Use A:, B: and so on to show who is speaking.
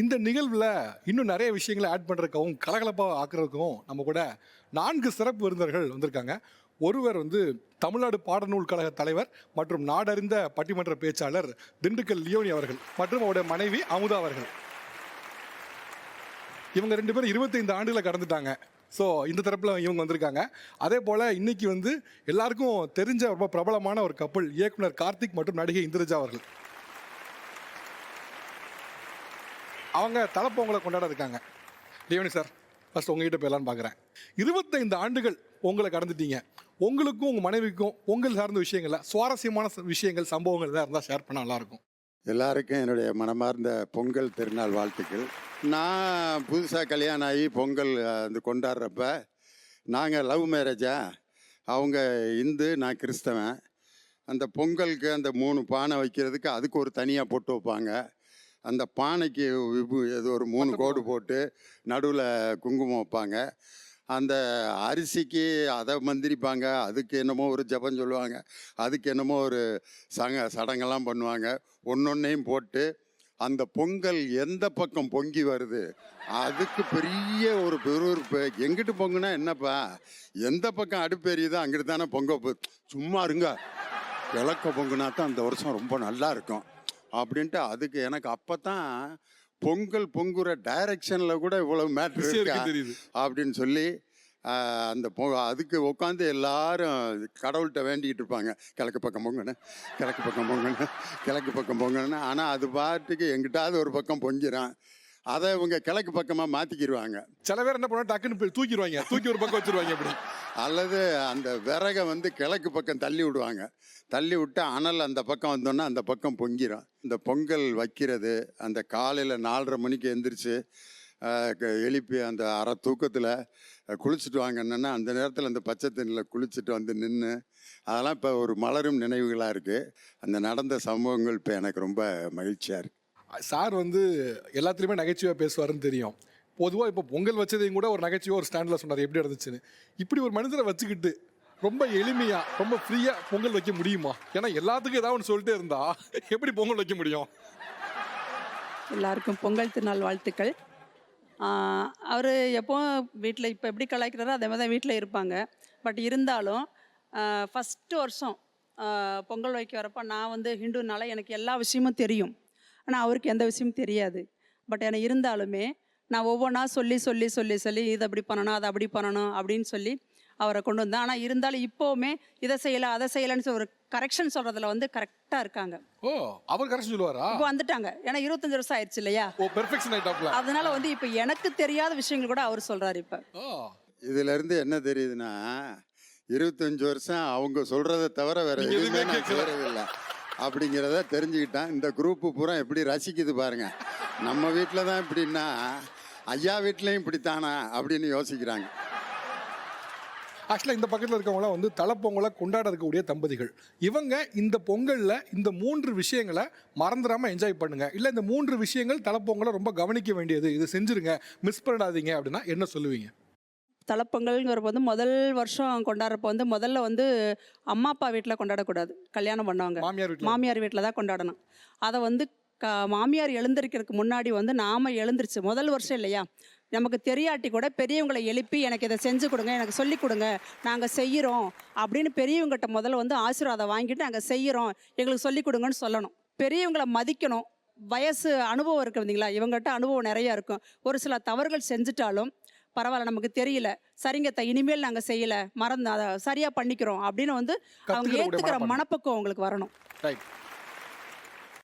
A: இந்த நிகழ்வில் இன்னும் நிறைய விஷயங்களை ஆட் பண்ணுறதுக்கும் கலகலப்பாக ஆக்குறதுக்கும் நம்ம கூட 4 சிறப்பு விருந்தினர்கள் வந்திருக்காங்க. ஒருவர் தமிழ்நாடு பாடநூல் கழக தலைவர் மற்றும் நாடறிந்த பட்டிமன்ற பேச்சாளர் திண்டுக்கல் லியோனி அவர்கள் மற்றும் அவருடைய மனைவி அமுதா அவர்கள். இவங்க 2 பேரும் 25 ஆண்டுகளை கடந்துட்டாங்க. ஸோ இந்த தரப்பில் இவங்க வந்திருக்காங்க. அதே போல் இன்னைக்கு எல்லாருக்கும் தெரிஞ்ச ரொம்ப பிரபலமான ஒரு கப்பல் இயக்குனர் கார்த்திக் மற்றும் நடிகை இந்திரஜா அவர்கள். அவங்க தலைப்பொங்கலை கொண்டாட இருக்காங்க. லியோனி சார், ஃபர்ஸ்ட் உங்ககிட்ட போயிடலான்னு பார்க்குறேன். 25 ஆண்டுகள் உங்களை கடந்துட்டீங்க. உங்களுக்கும் உங்கள் மனைவிக்கும் பொங்கல் சார்ந்த விஷயங்கள்ல சுவாரஸ்யமான விஷயங்கள் சம்பவங்கள் எதாவது இருந்தால் ஷேர் பண்ணால் நல்லாயிருக்கும்.
B: எல்லாருக்கும் என்னுடைய மனமார்ந்த பொங்கல் திருநாள் வாழ்த்துக்கள். நான் புதுசாக கல்யாணம் ஆகி பொங்கல் கொண்டாடுறப்ப நாங்கள் லவ் மேரேஜா, அவங்க இந்து, நான் கிறிஸ்தவன். அந்த பொங்கலுக்கு அந்த 3 பானை வைக்கிறதுக்கு அதுக்கு ஒரு தனியாக போட்டு வைப்பாங்க. அந்த பானைக்கு ஏதோ ஒரு 3 கோடு போட்டு நடுவில் குங்குமம் வைப்பாங்க. அந்த அரிசிக்கு அதை மந்திரிப்பாங்க, அதுக்கு என்னமோ ஒரு ஜபம் சொல்லுவாங்க, அதுக்கு என்னமோ ஒரு சடங்கெல்லாம் பண்ணுவாங்க. ஒன்றொன்னையும் போட்டு அந்த பொங்கல் எந்த பக்கம் பொங்கி வருது அதுக்கு பெரிய ஒரு பெருவிருப்பு. எங்கிட்டு பொங்குனா என்னப்பா, எந்த பக்கம் அடுப்பு எரியுதோ அங்கிட்டு தானே பொங்க, சும்மா இருங்க, கிழக்க பொங்குனா தான் அந்த வருஷம் ரொம்ப நல்லா இருக்கும் அப்படின்ட்டு. அதுக்கு எனக்கு அப்போ தான் பொங்கல் பொங்குற டைரக்ஷனில் கூட இவ்வளவு மேட்ரு தெரியுது அப்படின்னு சொல்லி அந்த அதுக்கு உட்காந்து எல்லாரும் கடவுள்கிட்ட வேண்டிகிட்டு இருப்பாங்க, கிழக்கு பக்கம் பொங்கணும், கிழக்கு பக்கம் பொங்கணும், கிழக்கு பக்கம் பொங்கணும். ஆனால் அது பாட்டுக்கு எங்கிட்டாவது ஒரு பக்கம் பொங்கிடும். அதை இவங்க கிழக்கு பக்கமாக மாற்றிக்கிடுவாங்க.
A: சில பேர் என்ன பண்ணுவாங்க, டக்குன்னு தூக்கிடுவாங்க, தூக்கி ஒரு பக்கம் வச்சுருவாங்க அப்படி.
B: அல்லது அந்த விறகை கிழக்கு பக்கம் தள்ளி விடுவாங்க. தள்ளி விட்டு அனல் அந்த பக்கம் வந்தோன்னா அந்த பக்கம் பொங்கிடும். இந்த பொங்கல் வைக்கிறது அந்த காலையில் 4:30 மணிக்கு எந்திரிச்சு எழுப்பி அந்த அரை தூக்கத்தில் குளிச்சுட்டு வாங்கன்னா அந்த நேரத்தில் அந்த பச்சை தண்ணியில் குளிச்சுட்டு நின்று அதெல்லாம் இப்போ ஒரு மலரும் நினைவுகளாக இருக்குது. அந்த நடந்த சம்பவங்கள் இப்போ எனக்கு ரொம்ப மகிழ்ச்சியாக இருக்குது.
A: சார் எல்லாத்துலேயுமே நகைச்சுவையாக பேசுவாருன்னு தெரியும். பொதுவாக இப்போ பொங்கல் வச்சதையும் கூட ஒரு நகைச்சுவை ஒரு ஸ்டாண்டில் சொன்னார் எப்படி இருந்துச்சுன்னு. இப்படி ஒரு மனிதரை வச்சுக்கிட்டு ரொம்ப எளிமையாக ரொம்ப ஃப்ரீயாக பொங்கல் வைக்க முடியுமா? ஏன்னா எல்லாத்துக்கும் ஏதாவது ஒன்று சொல்லிட்டே இருந்தா எப்படி பொங்கல் வைக்க முடியும்?
C: எல்லாருக்கும் பொங்கல் திருநாள் வாழ்த்துக்கள். அவர் எப்போ வீட்டில் இப்போ எப்படி கலாய்க்கிறாரோ அதே மாதிரி தான் வீட்டில் இருப்பாங்க. பட் இருந்தாலும் ஃபஸ்ட்டு வருஷம் பொங்கல் வைக்க வரப்போ நான் ஹிந்துனால எனக்கு எல்லா விஷயமும் தெரியும். ஆனால் அவருக்கு எந்த விஷயமும் தெரியாது. பட் எனக்கு இருந்தாலுமே நான் ஒவ்வொன்றா சொல்லி சொல்லி சொல்லி சொல்லி இதை அப்படி பண்ணணும், அதை அப்படி பண்ணணும் அப்படின்னு சொல்லி அவரை கொண்டு வந்தேன். ஆனால் இருந்தாலும் இப்போவுமே இதை செய்யலை அதை செய்யலைன்னு ஒரு கரெக்ஷன் சொல்கிறதுல கரெக்டாக இருக்காங்க.
A: ஓ, அவர் கரெக்ஷன் சொல்லுவாரா?
C: இப்போ வந்துட்டாங்க, ஏன்னா 25 வருஷம் ஆயிடுச்சு இல்லையா?
A: ஓ, பெர்ஃபெக்ஷன் ஆயிட்டாப்ல.
C: அதனால இப்போ எனக்கு தெரியாத விஷயங்கள் கூட அவர் சொல்கிறாரு. இப்போ
B: இதிலேருந்து என்ன தெரியுதுன்னா, 25 வருஷம் அவங்க சொல்கிறத தவிர வேற எதுவுமே நான் சொல்கிறதில்லை அப்படிங்கிறத தெரிஞ்சுக்கிட்டேன். இந்த குரூப்பு பூரா எப்படி ரசிக்குது பாருங்க. நம்ம வீட்டில் தான் இப்படின்னா ஐயா வீட்லேயும் இப்படித்தானா அப்படின்னு யோசிக்கிறாங்க.
A: ஆக்சுவலாக இந்த பக்கத்தில் இருக்கவங்களாம் தலைப்பொங்கலை கொண்டாட இருக்கக்கூடிய தம்பதிகள். இவங்க இந்த பொங்கலில் இந்த 3 விஷயங்களை மறந்துடாமல் என்ஜாய் பண்ணுங்க, இல்லை இந்த 3 விஷயங்கள் தலைப்பொங்கலை ரொம்ப கவனிக்க வேண்டியது, இது செஞ்சுருங்க, மிஸ் பண்ணிடாதீங்க அப்படின்னா என்ன சொல்லுவீங்க?
C: தலைப்பொங்கல்ங்கிறப்ப முதல் வருஷம் கொண்டாடுறப்போ முதல்ல அம்மா அப்பா வீட்டில் கொண்டாடக்கூடாது. கல்யாணம் பண்ணவங்க மாமியார் வீட்டில் தான் கொண்டாடணும். அதை மாமியார் எழுந்திருக்கிறதுக்கு முன்னாடி நாம் எழுந்திரிச்சு முதல் வருஷம் இல்லையா, நமக்கு தெரியாட்டி கூட பெரியவங்களை எழுப்பி எனக்கு இதை செஞ்சு கொடுங்க, எனக்கு சொல்லி கொடுங்க, நாங்கள் செய்கிறோம் அப்படின்னு பெரியவங்ககிட்ட முதல்ல ஆசீர்வாதம் வாங்கிட்டு நாங்கள் செய்கிறோம், எங்களுக்கு சொல்லி கொடுங்கன்னு சொல்லணும். பெரியவங்களை மதிக்கணும். வயசு அனுபவம் இருக்குது பார்த்தீங்களா, இவங்ககிட்ட அனுபவம் நிறையா இருக்கும். ஒரு சில தவறுகள் செஞ்சுட்டாலும் பரவாயில்ல, நமக்கு தெரியல, சரிங்க இனிமேல் நாங்கள் செய்யலை, மறந்து அதை சரியாக பண்ணிக்கிறோம் அப்படின்னு அவங்க ஏற்றுக்கிற மனப்பக்குவம் அவங்களுக்கு வரணும்.
A: ரைட்.